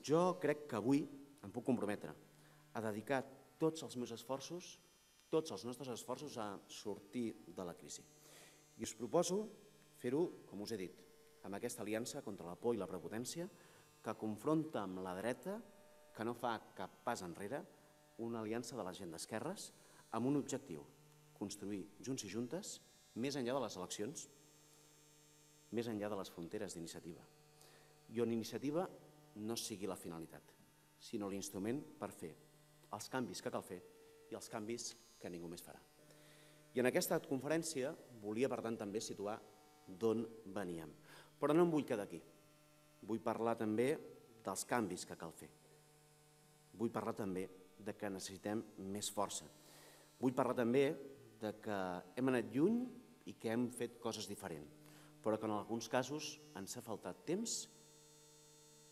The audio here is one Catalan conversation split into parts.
Jo crec que avui em puc comprometre a dedicar tots els meus esforços, tots els nostres esforços a sortir de la crisi. I us proposo fer-ho, com us he dit, amb aquesta aliança contra la por i la prepotència que confronta amb la dreta, que no fa cap pas enrere, una aliança de la gent d'esquerres amb un objectiu, construir junts i juntes, més enllà de les eleccions, més enllà de les fronteres d'iniciativa, i on iniciativa no sigui la finalitat, sinó l'instrument per fer els canvis que cal fer i els canvis que ningú més farà. I en aquesta conferència volia, per tant, també situar d'on veníem. Però no em vull quedar aquí. Vull parlar també dels canvis que cal fer. Vull parlar també de que necessitem més força. Vull parlar també de que hem anat lluny i que hem fet coses diferents, però que en alguns casos ens ha faltat temps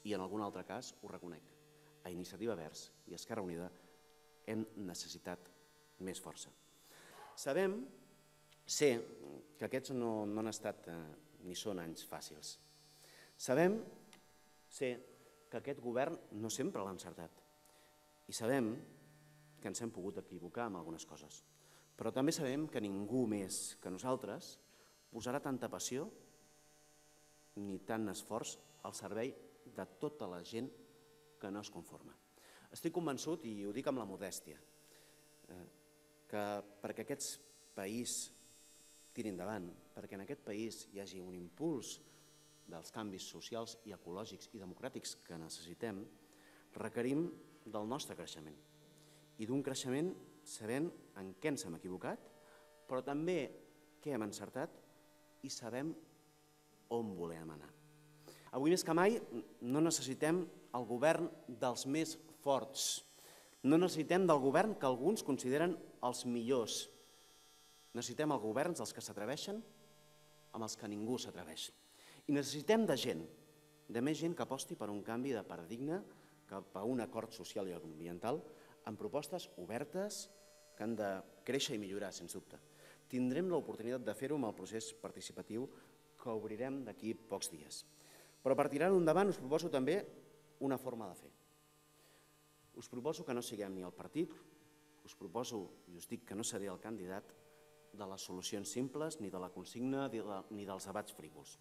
i en algun altre cas, ho reconec, a Iniciativa Verds i Esquerra Unida hem necessitat més força. Sé que aquests no han estat ni són anys fàcils. Sé que aquest govern no sempre l'ha encertat i sabem que ens hem pogut equivocar amb algunes coses, però també sabem que ningú més que nosaltres posarà tanta passió ni tant esforç al servei de tota la gent que no es conforma. Estic convençut, i ho dic amb la modèstia, que perquè aquest país tiri endavant, perquè en aquest país hi hagi un impuls dels canvis socials i ecològics i democràtics que necessitem, requerim del nostre creixement i d'un creixement sabent en què ens hem equivocat, però també què hem encertat i sabem on volem anar. Avui més que mai no necessitem el govern dels més forts, no necessitem del govern que alguns consideren els millors, necessitem el govern dels que s'atreveixen amb els que ningú s'atreveix. I necessitem de més gent que aposti per un canvi de paradigma cap a un acord social i ambiental amb propostes obertes que han de créixer i millorar, sens dubte. Tindrem l'oportunitat de fer-ho amb el procés participatiu que obrirem d'aquí pocs dies. Però per tirar-ho endavant us proposo també una forma de fer. Us proposo que no siguem ni el partit, us proposo i us dic que no seré el candidat de les solucions simples, ni de la consigna, ni dels debats frívols.